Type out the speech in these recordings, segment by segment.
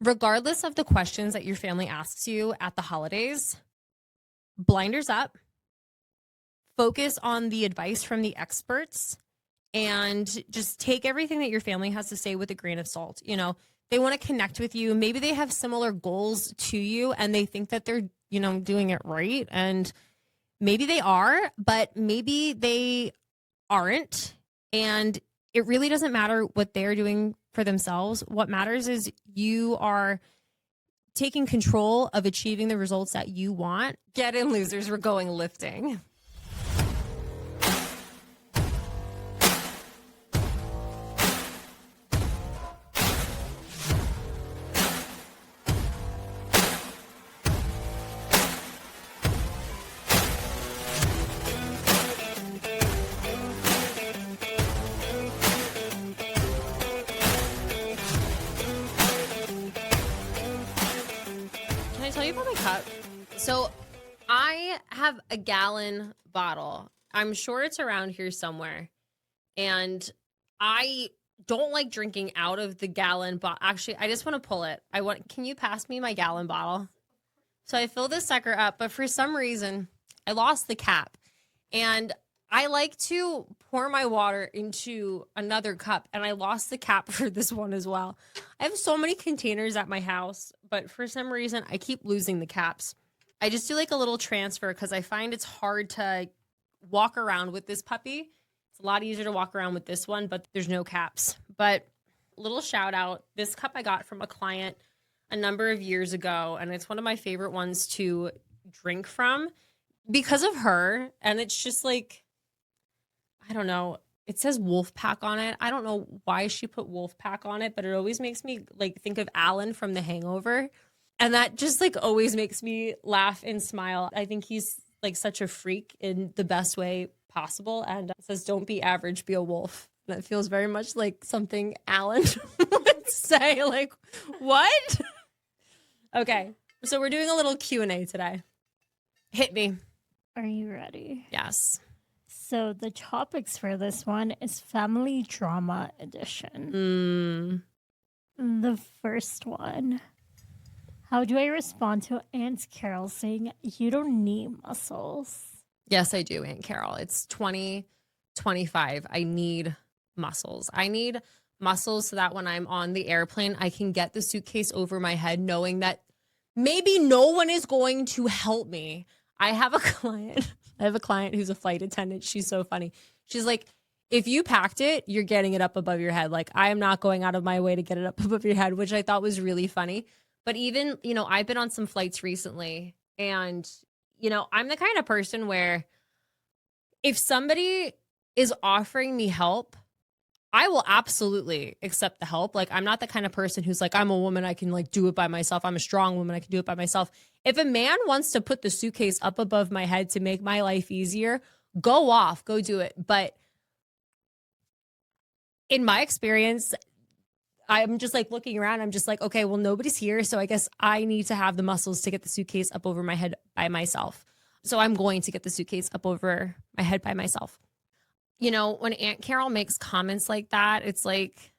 Regardless of the questions that your family asks you at the holidays, blinders up, focus on the advice from the experts, and just take everything that your family has to say with a grain of salt. You know, they want to connect with you. Maybe they have similar goals to you and they think that they're, doing it right. And maybe they are, but maybe they aren't. And it really doesn't matter what they're doing for themselves. What matters is you are taking control of achieving the results that you want. Get in, losers. We're going lifting. Tell you about my cup. So I have a gallon bottle. I'm sure it's around here somewhere. And I don't like drinking out of the gallon bottle. Actually, I just want to pull it. Can you pass me my gallon bottle? So I fill this sucker up, but for some reason I lost the cap. And I like to pour my water into another cup, and I lost the cap for this one as well. I have so many containers at my house, but for some reason, I keep losing the caps. I just do like a little transfer because I find it's hard to walk around with this puppy. It's a lot easier to walk around with this one, but there's no caps. But little shout out, this cup I got from a client a number of years ago, and it's one of my favorite ones to drink from because of her. And it's just like, I don't know. It says Wolfpack on it. I don't know why she put Wolfpack on it, but it always makes me like think of Alan from The Hangover. And that just like always makes me laugh and smile. I think he's like such a freak in the best way possible. And it says, don't be average, be a wolf. And it feels very much like something Alan would say. Like, what? Okay. So we're doing a little Q&A today. Hit me. Are you ready? Yes. So the topics for this one is family drama edition. The first one. How do I respond to Aunt Carol saying you don't need muscles? Yes, I do, Aunt Carol. It's 2025. I need muscles. I need muscles so that when I'm on the airplane, I can get the suitcase over my head knowing that maybe no one is going to help me. I have a client who's a flight attendant. She's so funny. She's like, if you packed it, you're getting it up above your head. Like, I am not going out of my way to get it up above your head, which I thought was really funny. But even, I've been on some flights recently and, I'm the kind of person where if somebody is offering me help, I will absolutely accept the help. Like, I'm not the kind of person who's like, I'm a woman, I can like do it by myself. I'm a strong woman, I can do it by myself. If a man wants to put the suitcase up above my head to make my life easier, go off, go do it. But in my experience, I'm just like looking around. I'm just like, okay, well, nobody's here. So I guess I need to have the muscles to get the suitcase up over my head by myself. So I'm going to get the suitcase up over my head by myself. When Aunt Carol makes comments like that, it's like,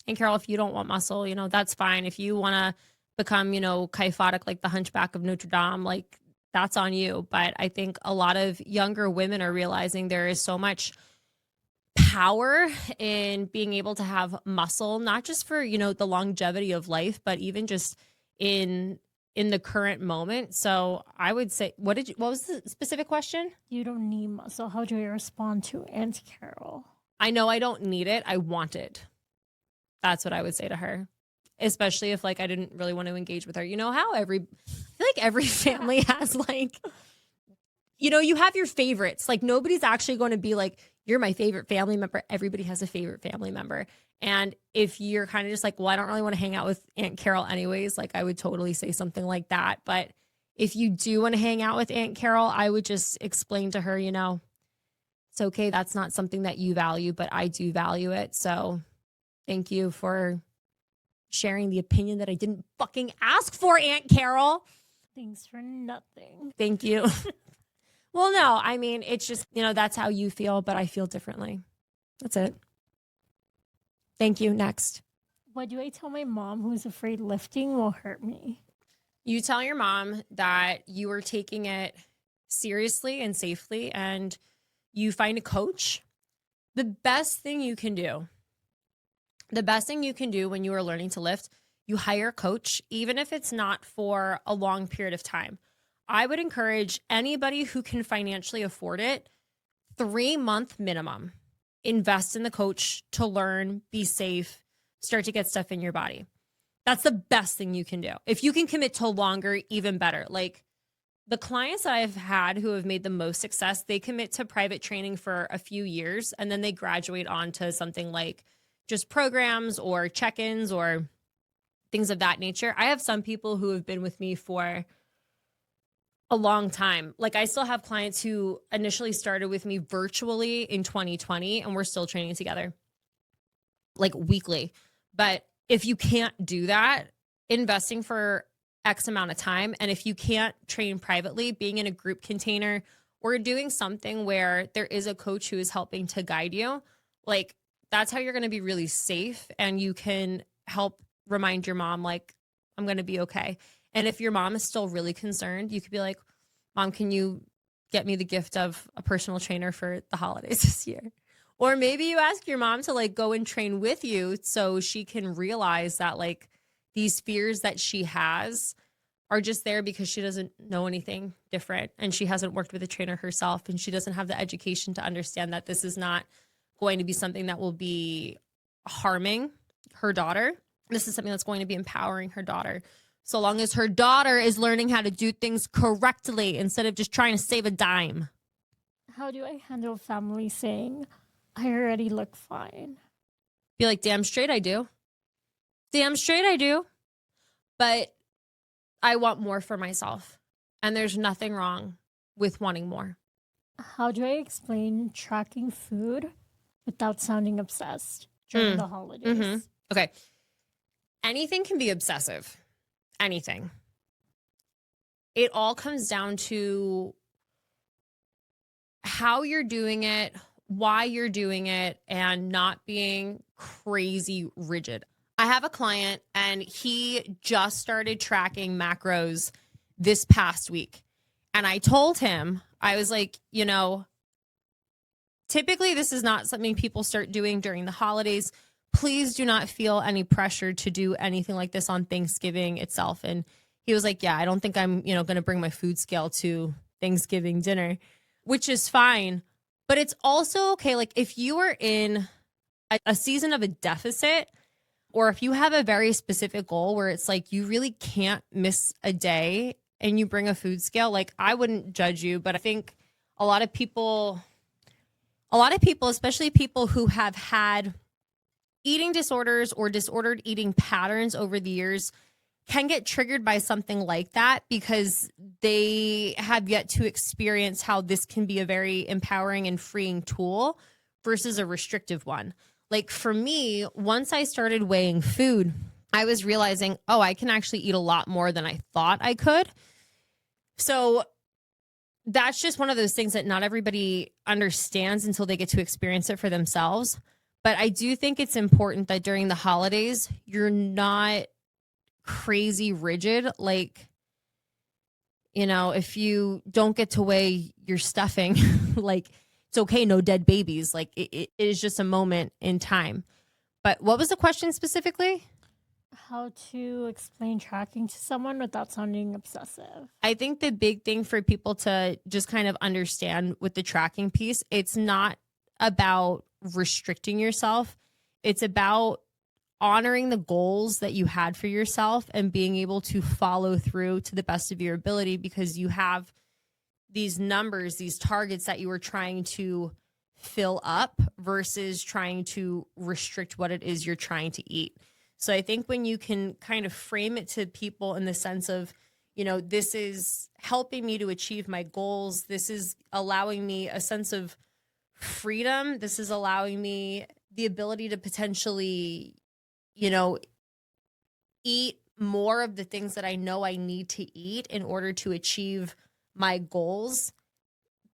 Aunt Carol, if you don't want muscle, that's fine. If you want to become, kyphotic like the Hunchback of Notre Dame, like that's on you. But I think a lot of younger women are realizing there is so much power in being able to have muscle, not just for, the longevity of life, but even just in the current moment. So I would say, what was the specific question? You don't need muscle. How do I respond to Aunt Carol? I know I don't need it. I want it. That's what I would say to her. Especially if like I didn't really want to engage with her. You know how I feel like every family has like, you have your favorites. Like nobody's actually going to be like, you're my favorite family member. Everybody has a favorite family member. And if you're kind of just like, well, I don't really want to hang out with Aunt Carol anyways, like I would totally say something like that. But if you do want to hang out with Aunt Carol, I would just explain to her, it's okay. That's not something that you value, but I do value it. So thank you for sharing the opinion that I didn't fucking ask for, Aunt Carol. Thanks for nothing. Thank you. Well, no, I mean, it's just, that's how you feel, but I feel differently. That's it. Thank you. Next. What do I tell my mom who's afraid lifting will hurt me? You tell your mom that you are taking it seriously and safely, and you find a coach. The best thing you can do, when you are learning to lift, you hire a coach, even if it's not for a long period of time. I would encourage anybody who can financially afford it, 3-month minimum. Invest in the coach to learn, be safe, start to get stuff in your body. That's the best thing you can do. If you can commit to longer, even better. Like the clients that I've had who have made the most success, they commit to private training for a few years and then they graduate on to something like just programs or check-ins or things of that nature. I have some people who have been with me for a long time. Like I still have clients who initially started with me virtually in 2020 and we're still training together like weekly. But if you can't do that, investing for X amount of time, and if you can't train privately, being in a group container or doing something where there is a coach who is helping to guide you, like that's how you're going to be really safe and you can help remind your mom, like, I'm going to be okay. And if your mom is still really concerned, you could be like, Mom, can you get me the gift of a personal trainer for the holidays this year? Or maybe you ask your mom to like go and train with you so she can realize that like these fears that she has are just there because she doesn't know anything different and she hasn't worked with a trainer herself and she doesn't have the education to understand that this is not going to be something that will be harming her daughter. This is something that's going to be empowering her daughter. So long as her daughter is learning how to do things correctly instead of just trying to save a dime. How do I handle family saying, I already look fine? Be like, damn straight I do. Damn straight I do. But I want more for myself. And there's nothing wrong with wanting more. How do I explain tracking food without sounding obsessed during the holidays? Mm-hmm. Okay. Anything can be obsessive. Anything. It all comes down to how you're doing it, why you're doing it, and not being crazy rigid. I have a client and he just started tracking macros this past week. And I told him, I was like, you know, typically this is not something people start doing during the holidays. Please do not feel any pressure to do anything like this on Thanksgiving itself. And he was like, yeah, I don't think I'm, going to bring my food scale to Thanksgiving dinner, which is fine. But it's also okay. Like if you are in a season of a deficit, or if you have a very specific goal where it's like you really can't miss a day and you bring a food scale, like I wouldn't judge you. But I think a lot of people, especially people who have had eating disorders or disordered eating patterns over the years, can get triggered by something like that because they have yet to experience how this can be a very empowering and freeing tool versus a restrictive one. Like for me, once I started weighing food, I was realizing, oh, I can actually eat a lot more than I thought I could. So that's just one of those things that not everybody understands until they get to experience it for themselves. But I do think it's important that during the holidays, you're not crazy rigid. Like, if you don't get to weigh your stuffing, like it's okay, no dead babies. Like it is just a moment in time. But what was the question specifically? How to explain tracking to someone without sounding obsessive. I think the big thing for people to just kind of understand with the tracking piece, it's not about restricting yourself. It's about honoring the goals that you had for yourself and being able to follow through to the best of your ability because you have these numbers, these targets that you were trying to fill up versus trying to restrict what it is you're trying to eat. So I think when you can kind of frame it to people in the sense of, this is helping me to achieve my goals. This is allowing me a sense of freedom. This is allowing me the ability to potentially, eat more of the things that I know I need to eat in order to achieve my goals.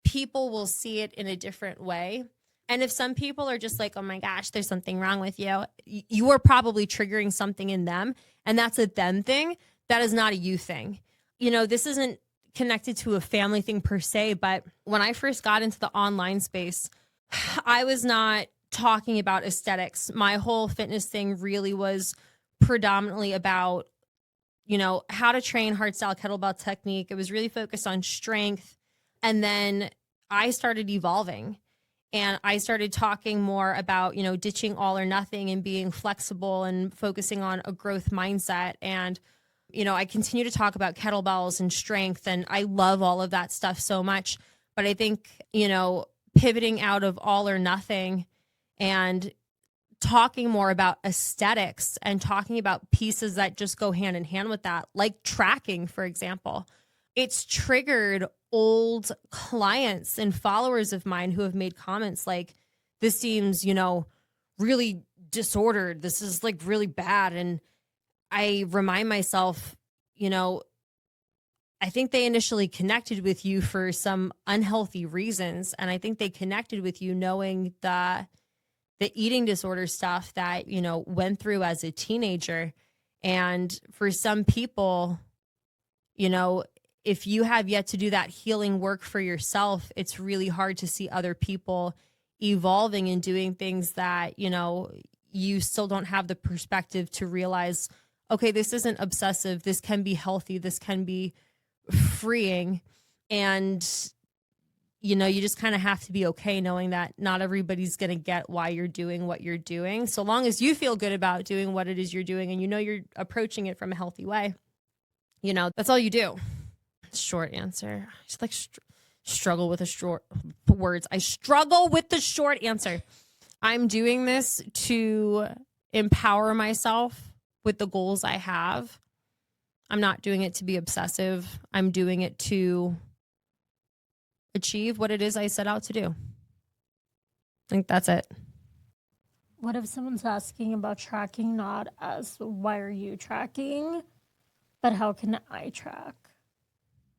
People will see it in a different way. And if some people are just like, oh my gosh, there's something wrong with you, you are probably triggering something in them. And that's a them thing. That is not a you thing. This isn't connected to a family thing per se, but when I first got into the online space, I was not talking about aesthetics. My whole fitness thing really was predominantly about, how to train hardstyle kettlebell technique. It was really focused on strength. And then I started evolving and I started talking more about, ditching all or nothing and being flexible and focusing on a growth mindset. And, I continue to talk about kettlebells and strength, and I love all of that stuff so much. But I think, pivoting out of all or nothing and talking more about aesthetics and talking about pieces that just go hand in hand with that, like tracking, for example, it's triggered old clients and followers of mine who have made comments like, this seems, really disordered. This is like really bad. And I remind myself, I think they initially connected with you for some unhealthy reasons. And I think they connected with you knowing the eating disorder stuff that, went through as a teenager. And for some people, if you have yet to do that healing work for yourself, it's really hard to see other people evolving and doing things that, you still don't have the perspective to realize, okay, this isn't obsessive. This can be healthy. This can be freeing. And, you just kind of have to be okay knowing that not everybody's going to get why you're doing what you're doing. So long as you feel good about doing what it is you're doing and you're approaching it from a healthy way, that's all you do. Short answer. I just like struggle with the short words. I struggle with the short answer. I'm doing this to empower myself with the goals I have. I'm not doing it to be obsessive. I'm doing it to achieve what it is I set out to do. I think that's it. What if someone's asking about tracking, not as why are you tracking, but how can I track?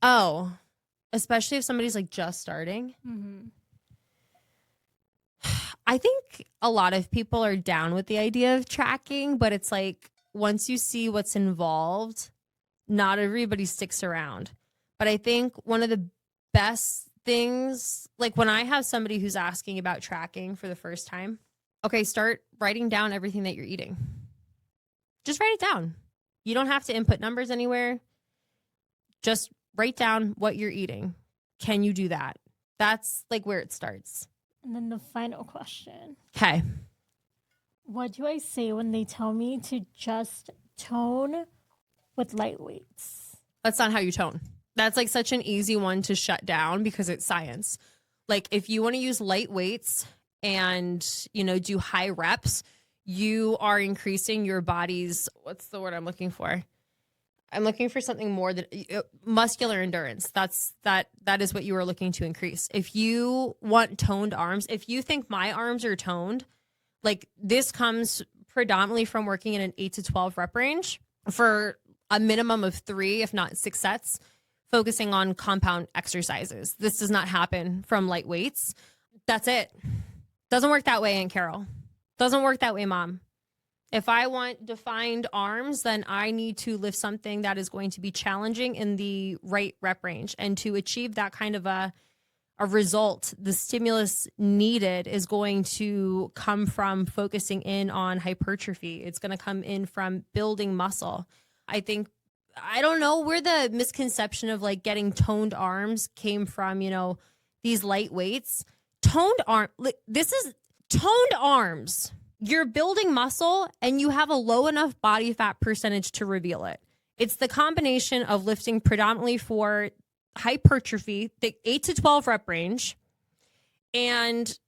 Oh, especially if somebody's like just starting. Mm-hmm. I think a lot of people are down with the idea of tracking, but it's like once you see what's involved, not everybody sticks around. But I think one of the best things, like when I have somebody who's asking about tracking for the first time, okay, start writing down everything that you're eating. Just write it down. You don't have to input numbers anywhere. Just write down what you're eating. Can you do that? That's like where it starts. And then the final question. Okay. What do I say when they tell me to just tone with light weights? That's not how you tone. That's like such an easy one to shut down because it's science. Like if you want to use light weights and, do high reps, you are increasing your body's, what's the word I'm looking for? I'm looking for something more than muscular endurance. That is what you are looking to increase. If you want toned arms, if you think my arms are toned, like this comes predominantly from working in an 8 to 12 rep range for a minimum of 3, if not 6 sets, focusing on compound exercises. This does not happen from light weights. That's it. Doesn't work that way, Aunt Carol. Doesn't work that way, Mom. If I want defined arms, then I need to lift something that is going to be challenging in the right rep range. And to achieve that kind of a result, the stimulus needed is going to come from focusing in on hypertrophy. It's going to come in from building muscle. I don't know where the misconception of like getting toned arms came from, these light weights. This is toned arms. You're building muscle and you have a low enough body fat percentage to reveal it. It's the combination of lifting predominantly for hypertrophy, the 8 to 12 rep range, and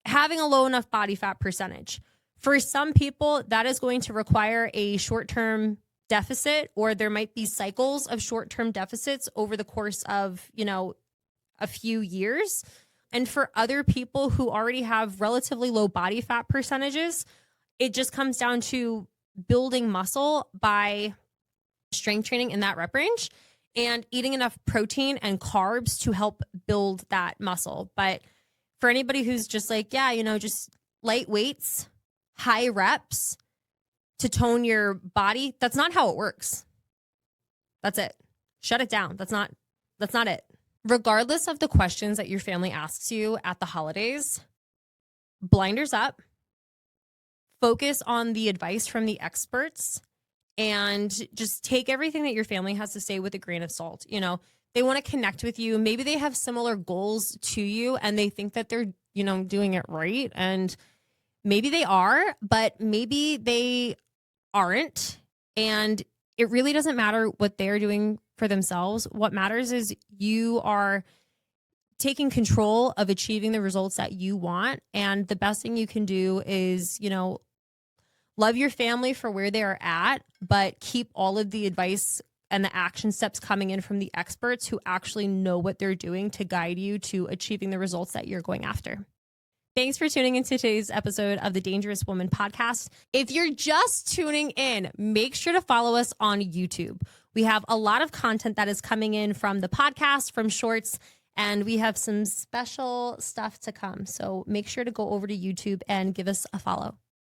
having a low enough body fat percentage. For some people, that is going to require a short-term deficit, or there might be cycles of short-term deficits over the course of, a few years. And for other people who already have relatively low body fat percentages, it just comes down to building muscle by strength training in that rep range and eating enough protein and carbs to help build that muscle. But For anybody who's just like, yeah, just light weights, high reps to tone your body, that's not how it works. That's it. Shut it down. That's not it. Regardless of the questions that your family asks you at the holidays, blinders up, focus on the advice from the experts, and just take everything that your family has to say with a grain of salt. They want to connect with you. Maybe they have similar goals to you and they think that they're, doing it right. And maybe they are, but maybe they aren't. And it really doesn't matter what they're doing for themselves. What matters is you are taking control of achieving the results that you want. And the best thing you can do is, love your family for where they are at, but keep all of the advice and the action steps coming in from the experts who actually know what they're doing to guide you to achieving the results that you're going after. Thanks for tuning into today's episode of the Dangerous Woman podcast. If you're just tuning in, make sure to follow us on YouTube. We have a lot of content that is coming in from the podcast, from shorts, and we have some special stuff to come. So make sure to go over to YouTube and give us a follow.